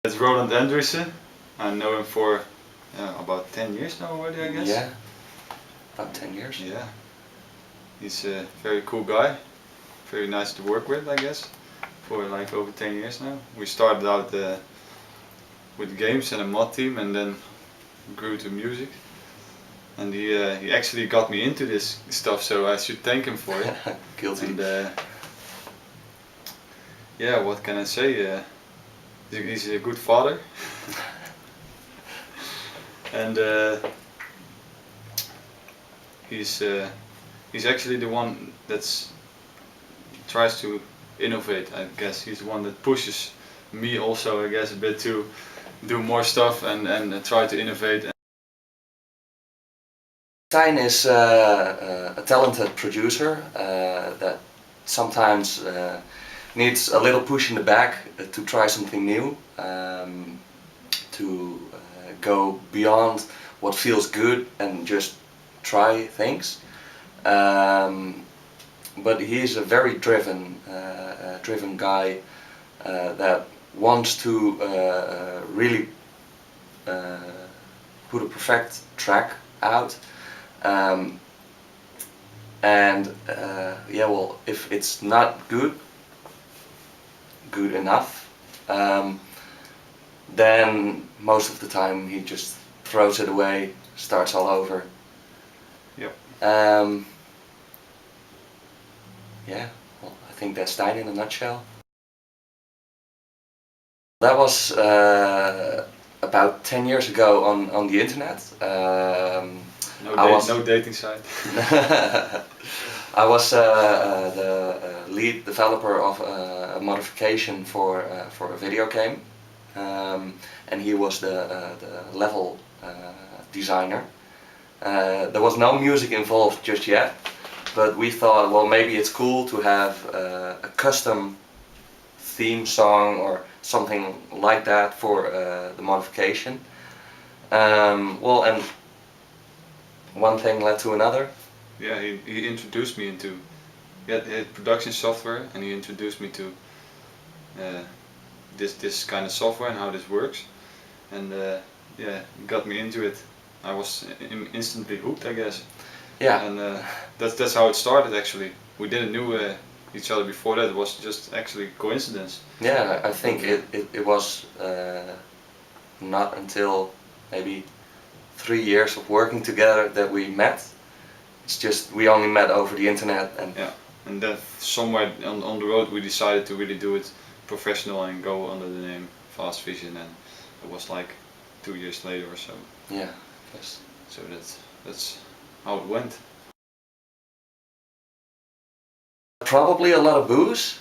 It's Roland Andriessen. I know him for about 10 years now already, I guess. Yeah, about 10 years. Yeah. He's a very cool guy. Very nice to work with, I guess. For like over 10 years now. We started out with games and a mod team, and then grew to music. And he actually got me into this stuff, so I should thank him for it. Guilty. And yeah, what can I say? He's a good father. And he's actually the one that tries to innovate, I guess. He's the one that pushes me also, I guess, a bit to do more stuff and try to innovate. Stijn is a talented producer that sometimes needs a little push in the back to try something new, to go beyond what feels good and just try things. But he's a very driven guy that wants to really put a perfect track out. Yeah, well, if it's not good enough, then most of the time he just throws it away, starts all over. Yep. Yeah, well, I think that's Stijn in a nutshell. That was about 10 years ago on the internet. No dating site. I was the lead developer of a modification for a video game, and he was the level designer. There was no music involved just yet, but we thought, well, maybe it's cool to have a custom theme song or something like that for the modification. Well, and one thing led to another. Yeah, he introduced me into production software, and he introduced me to this kind of software and how this works, and yeah, he got me into it. I was instantly hooked, I guess. Yeah. And that's how it started actually. We didn't know each other before that. It was just actually coincidence. Yeah, I think it was not until maybe 3 years of working together that we met. It's just we only met over the internet, and yeah, and then somewhere on the road we decided to really do it professional and go under the name Fast Vision, and it was like 2 years later or so. Yeah, yes. So that's how it went. Probably a lot of booze.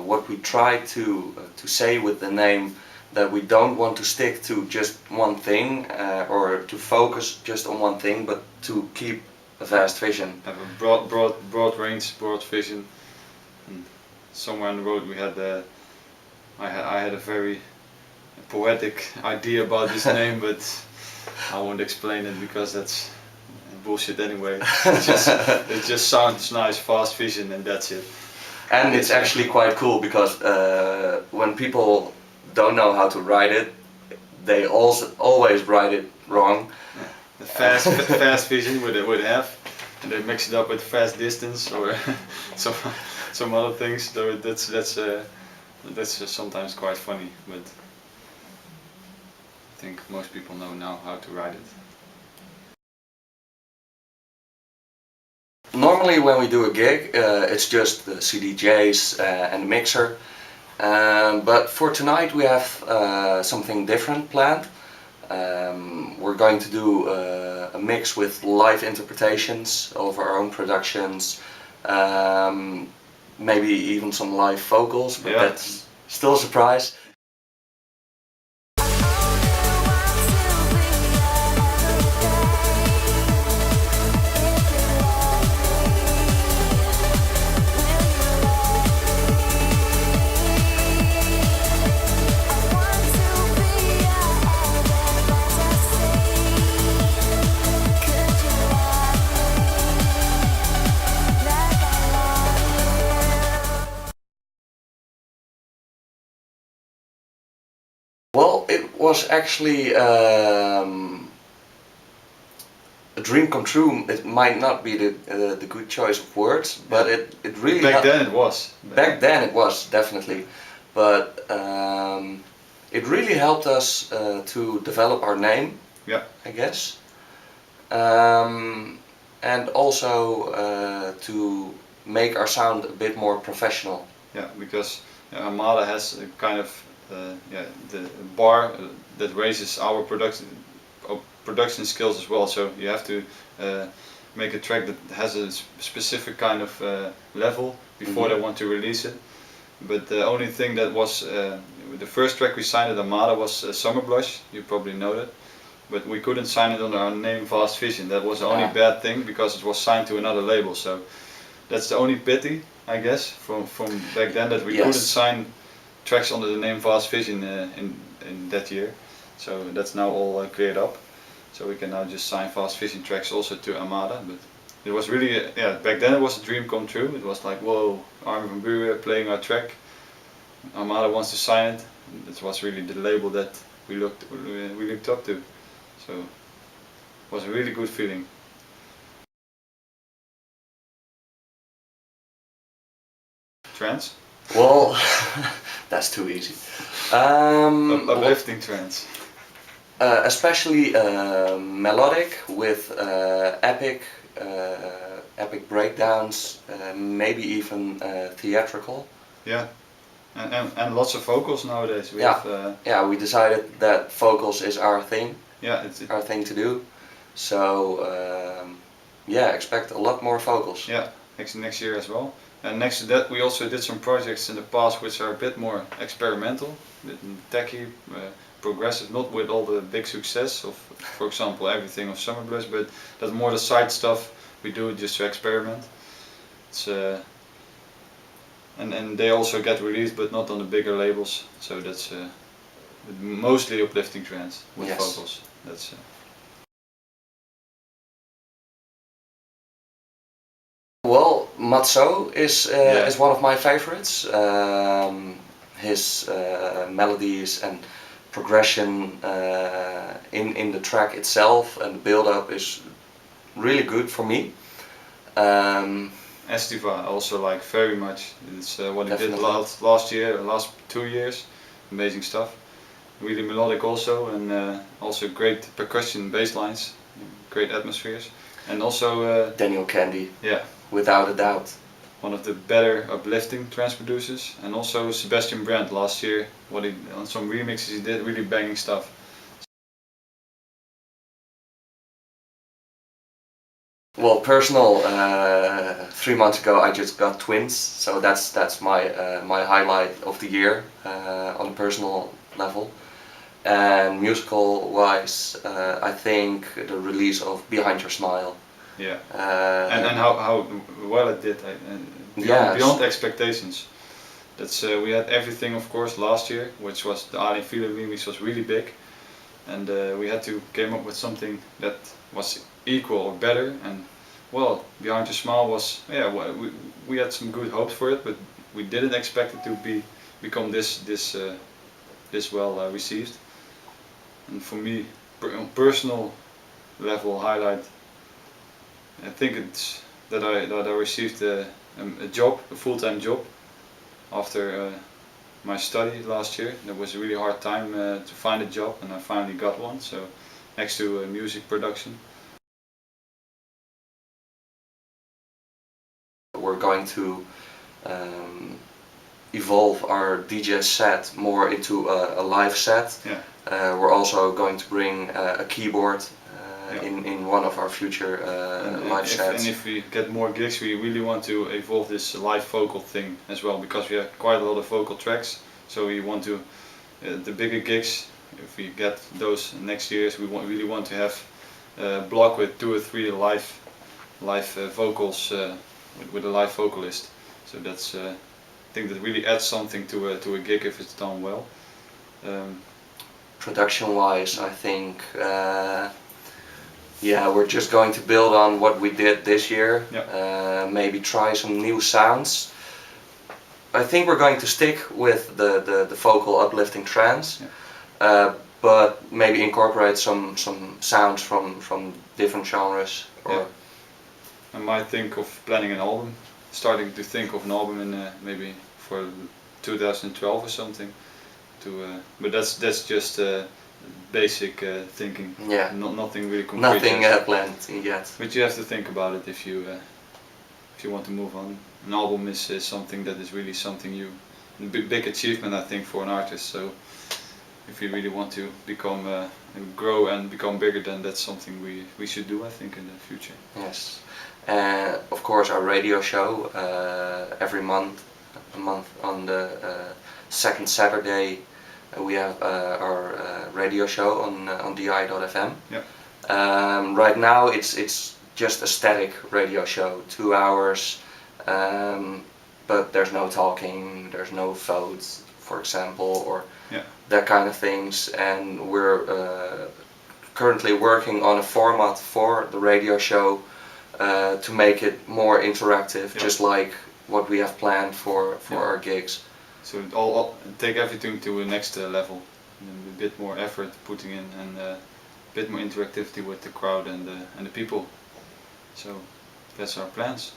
What we try to say with the name, that we don't want to stick to just one thing or to focus just on one thing, but to keep a vast vision. Have a broad range, broad vision. And somewhere on the road we had I had a very poetic idea about this name, but I won't explain it because that's bullshit anyway. It just sounds nice, Fast Vision, and that's it. And it's actually quite cool because when people don't know how to write it, they always write it wrong. Yeah. The fast vision with F, and they mix it up with fast distance or some other things. So that's sometimes quite funny, but I think most people know now how to write it. Normally when we do a gig, it's just the CDJs and the mixer. But for tonight we have something different planned. We're going to do a mix with live interpretations of our own productions, maybe even some live vocals, but that's still a surprise. Well, it was actually a dream come true. It might not be the good choice of words, but it really Back then it was. Back then it was definitely, but it really helped us to develop our name. Yeah. I guess, and also to make our sound a bit more professional. Yeah, because Armada has a kind of the bar that raises our production skills as well. So you have to make a track that has a specific kind of level before they want to release it. But the only thing that was the first track we signed at Armada was Summer Blush. You probably know that. But we couldn't sign it under our name Vast Vision. That was the only bad thing, because it was signed to another label. So that's the only pity, I guess, from back then, that we couldn't sign tracks under the name Vast Vision in that year. So that's now all cleared up. So we can now just sign Vast Vision tracks also to Armada. But it was really, back then it was a dream come true. It was like, whoa, Armin van Buuren playing our track. Armada wants to sign it. It was really the label that we looked up to. So it was a really good feeling. Trance? Well, that's too easy. Uplifting trance. Especially melodic with epic breakdowns, maybe even theatrical. Yeah, and lots of vocals nowadays. We decided that vocals is our thing. Yeah, our thing to do. So expect a lot more vocals. Yeah, next year as well. And next to that, we also did some projects in the past which are a bit more experimental, a bit techy, progressive, not with all the big success of, for example, everything of Summer Blush, but that's more the side stuff we do just to experiment. It's and they also get released, but not on the bigger labels. So that's mostly uplifting trance with vocals. That's. Well, Matzo is one of my favorites. His melodies and progression in the track itself and the build-up is really good for me. Estiva also like very much. It's what he did last year, last 2 years. Amazing stuff. Really melodic also, and also great percussion bass lines, great atmospheres, and also Daniel Candy. Yeah. Without a doubt. One of the better uplifting trance producers, and also Sebastian Brandt last year. On some remixes he did, really banging stuff. Well, personal. 3 months ago, I just got twins, so that's my highlight of the year on a personal level. And musical wise, I think the release of Behind Your Smile. Yeah. And how well it did. Beyond expectations. That's we had everything, of course, last year, which was the Ali Fila remix was really big, and we had to came up with something that was equal or better. And well, Behind Your Smile was we had some good hopes for it, but we didn't expect it to become this well received. And for me, on personal level highlight, I think it's that I received a job, a full-time job, after my study last year. It was a really hard time to find a job, and I finally got one. So next to music production. We're going to evolve our DJ set more into a live set. Yeah. We're also going to bring a keyboard in one of our future live sets. And if we get more gigs, we really want to evolve this live vocal thing as well, because we have quite a lot of vocal tracks. So we want to, the bigger gigs, if we get those next years, we really want to have a block with 2 or 3 live vocals with a live vocalist. So that's I think that really adds something to a gig if it's done well. Production wise, I think we're just going to build on what we did this year. Maybe try some new sounds. I think we're going to stick with the vocal uplifting trance. but maybe incorporate some sounds from different genres. Or Yeah. I might think of planning an album, starting to think of an album in maybe for 2012 or something. But that's just basic thinking. yeah, Nothing really concrete. nothing yet. planned yet. But you have to think about it if you want to move on. An album is something that is really something a big achievement, I think, for an artist. So if you really want to become and grow and become bigger, then that's something we should do, I think, in the future. Yes, and of course our radio show every month on the second Saturday we have our radio show on di.fm. Yeah. Right now it's just a static radio show, 2 hours, but there's no talking, there's no votes, for example, or Yeah. that kind of things, and we're currently working on a format for the radio show to make it more interactive, Yeah. just like what we have planned for Yeah. our gigs. So all take everything to a next level, and a bit more effort putting in, and a bit more interactivity with the crowd and the people. So that's our plans.